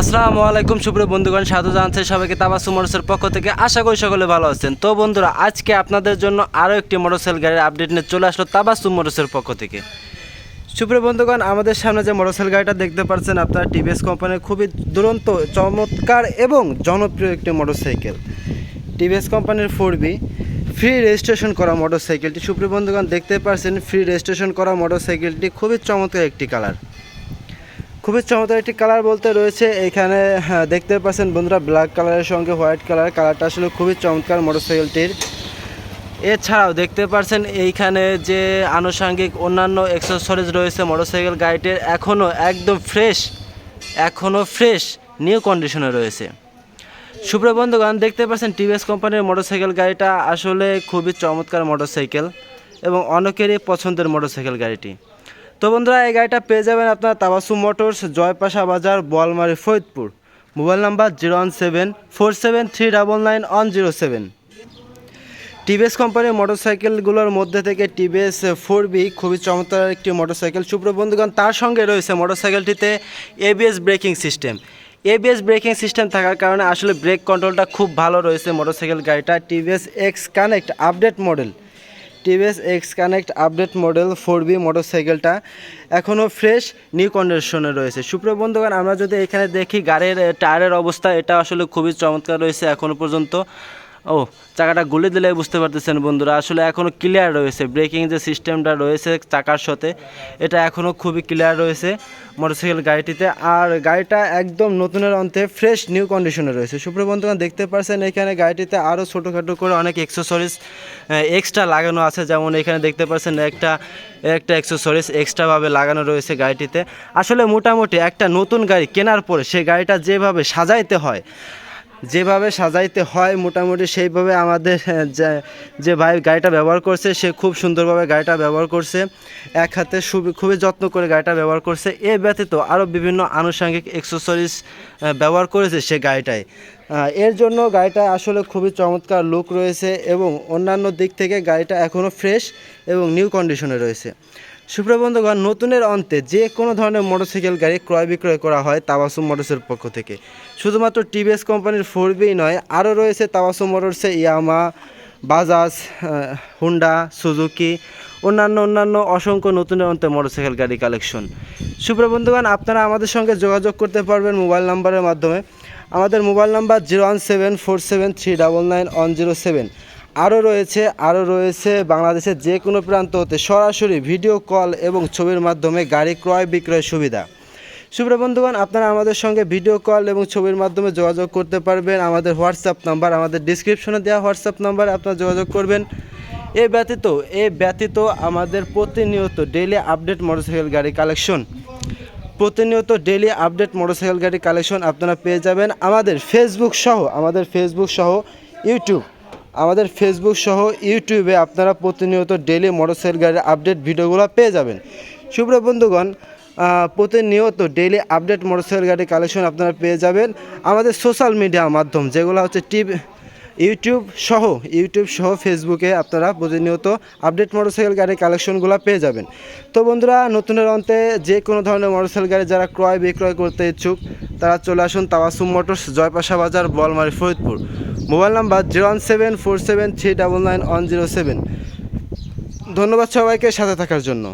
আসসালামু আলাইকুম সুপ্রিয় বন্ধুগণ, স্বাগত জানাচ্ছি সবাইকে তাবাসসুম মোটরসের পক্ষ থেকে। আশা করি সকলে ভালো আছেন। তো বন্ধুরা, আজকে আপনাদের জন্য আরও একটি মোটরসাইকেল গাড়ির আপডেট নিয়ে চলে আসলো তাবাসসুম মোটরসের পক্ষ থেকে। সুপ্রিয় বন্ধুগণ, আমাদের সামনে যে মোটরসাইকেল গাড়িটা দেখতে পাচ্ছেন আপনারা, টিভিএস কোম্পানির খুবই দুরন্ত, চমৎকার এবং জনপ্রিয় একটি মোটরসাইকেল। টিভিএস কোম্পানির 4B ফ্রি রেজিস্ট্রেশন করা মোটরসাইকেলটি। সুপ্রিয় বন্ধুগণ, দেখতে পাচ্ছেন ফ্রি রেজিস্ট্রেশন করা মোটরসাইকেলটি খুবই চমৎকার একটি কালার। খুবই চমৎকার একটি কালার বলতে রয়েছে এখানে, দেখতে পাচ্ছেন বন্ধুরা, ব্ল্যাক কালারের সঙ্গে হোয়াইট কালারটা আসলে খুবই চমৎকার মোটরসাইকেলটির। এছাড়াও দেখতে পাচ্ছেন এইখানে যে আনুষঙ্গিক অন্যান্য অ্যাক্সেসরিজ রয়েছে মোটরসাইকেল গাড়িটির, এখনও ফ্রেশ নিউ কন্ডিশনে রয়েছে। সুপ্রিয় বন্ধুগণ, দেখতে পাচ্ছেন টিভিএস কোম্পানির মোটরসাইকেল গাড়িটা আসলে খুবই চমৎকার মোটরসাইকেল এবং অনেকেরই পছন্দের মোটরসাইকেল গাড়িটি। তো বন্ধুরা, এই গাড়িটা পেয়ে যাবেন আপনারা তাবাসসুম মোটরস, জয়পাশা বাজার, Boalmari, Faridpur. Mobile number 01747399107। TVS কোম্পানির মোটরসাইকেলগুলোর মধ্যে থেকে টিভিএস 4B খুবই চমৎকার একটি মোটরসাইকেল। সুপ্রিয় বন্ধুগণ, তার সঙ্গে রয়েছে মোটরসাইকেলটিতে ABS braking system. ABS braking system থাকার কারণে আসলে ব্রেক কন্ট্রোলটা খুব ভালো রয়েছে মোটরসাইকেল গাড়িটা। TVS x connect update model, TVS x connect update model 4B মোটরসাইকেলটা এখনও ফ্রেশ নিউ কন্ডিশনে রয়েছে। সুপ্রিয় বন্ধুগণ, আমরা যদি এখানে দেখি গাড়ির টায়ারের অবস্থা, এটা আসলে খুবই চমৎকার রয়েছে এখনও পর্যন্ত। চাকাটা গুলি দিলে বুঝতে পারতেছেন বন্ধুরা, আসলে এখনও ক্লিয়ার রয়েছে। ব্রেকিং যে সিস্টেমটা রয়েছে চাকার সাথে, এটা এখনও খুবই ক্লিয়ার রয়েছে মোটরসাইকেল গাড়িটিতে। আর গাড়িটা একদম নতুনের অন্তে ফ্রেশ নিউ কন্ডিশনে রয়েছে। সুপ্রিয় বন্ধুগণ, দেখতে পাচ্ছেন এখানে গাড়িটিতে আরও ছোটোখাটো করে অনেক অ্যাক্সেসরিজ এক্সট্রা লাগানো আছে। যেমন এখানে দেখতে পাচ্ছেন একটা অ্যাক্সেসরিজ এক্সট্রাভাবে লাগানো রয়েছে গাড়িটিতে। আসলে মোটামুটি একটা নতুন গাড়ি কেনার পরে সেই গাড়িটা যেভাবে সাজাইতে হয় মোটামুটি সেইভাবে আমাদের যে ভাই গাড়িটা ব্যবহার করছে সে খুব সুন্দরভাবে গাড়িটা ব্যবহার করছে। এক হাতে খুবই যত্ন করে গাড়িটা ব্যবহার করছে। এ ব্যতীত আরও বিভিন্ন আনুষঙ্গিক অ্যাক্সেসরিজ ব্যবহার করেছে সে গাড়িটায়। এর জন্য গাড়িটা আসলে খুবই চমৎকার লুক রয়েছে এবং অন্যান্য দিক থেকে গাড়িটা এখনও ফ্রেশ এবং নিউ কন্ডিশনে রয়েছে। সুপ্রিয় বন্ধুগণ, নতুনের অন্তে যে কোনো ধরনের মোটরসাইকেল গাড়ি ক্রয় বিক্রয় করা হয় তাবাসসুম মোটরসের পক্ষ থেকে। শুধুমাত্র টিভিএস কোম্পানির 4B নয়, আরও রয়েছে তাবাসসুম মোটরসে ইয়ামা, বাজাজ, হুন্ডা, সুজুকি, অন্যান্য অসংখ্য নতুনের অন্তে মোটরসাইকেল গাড়ি কালেকশন। সুপ্রিয় বন্ধুগণ, আপনারা আমাদের সঙ্গে যোগাযোগ করতে পারবেন মোবাইল নাম্বারের মাধ্যমে। আমাদের মোবাইল নাম্বার 01747399107। আরও রয়েছে বাংলাদেশের যে কোনো প্রান্ত হতে সরাসরি ভিডিও কল এবং ছবির মাধ্যমে গাড়ি ক্রয় বিক্রয় সুবিধা। সুপ্রিয় বন্ধুগণ, আপনারা আমাদের সঙ্গে ভিডিও কল এবং ছবির মাধ্যমে যোগাযোগ করতে পারবেন। আমাদের হোয়াটসঅ্যাপ নাম্বার আমাদের ডিসক্রিপশনে দেওয়া হোয়াটসঅ্যাপ নাম্বারে আপনারা যোগাযোগ করবেন। এ ব্যতীত আমাদের প্রতিনিয়ত ডেইলি আপডেট মোটরসাইকেল গাড়ি কালেকশন আপনারা পেয়ে যাবেন আমাদের ফেসবুক সহ ইউটিউবে আপনারা প্রতিনিয়ত ডেইলি মোটরসাইকেল গাড়ির আপডেট ভিডিওগুলো পেয়ে যাবেন। সুপ্রিয় বন্ধুগণ, প্রতিনিয়ত ডেইলি আপডেট মোটরসাইকেল গাড়ির কালেকশন আপনারা পেয়ে যাবেন আমাদের সোশ্যাল মিডিয়ার মাধ্যম, যেগুলো হচ্ছে ইউটিউব সহ ফেসবুকে আপনারা প্রতিনিয়ত আপডেট মোটরসাইকেল গাড়ির কালেকশনগুলো পেয়ে যাবেন। তো বন্ধুরা, নতুনের অন্তে যে কোনো ধরনের মোটরসাইকেল গাড়ি যারা ক্রয় বিক্রয় করতে ইচ্ছুক তারা চলে আসুন তাবাসসুম মোটরস, জয়পাশা বাজার, বোয়ালমারী, ফরিদপুর। Mobile number 01747399107। ধন্যবাদ সবাইকে সাথে থাকার জন্য।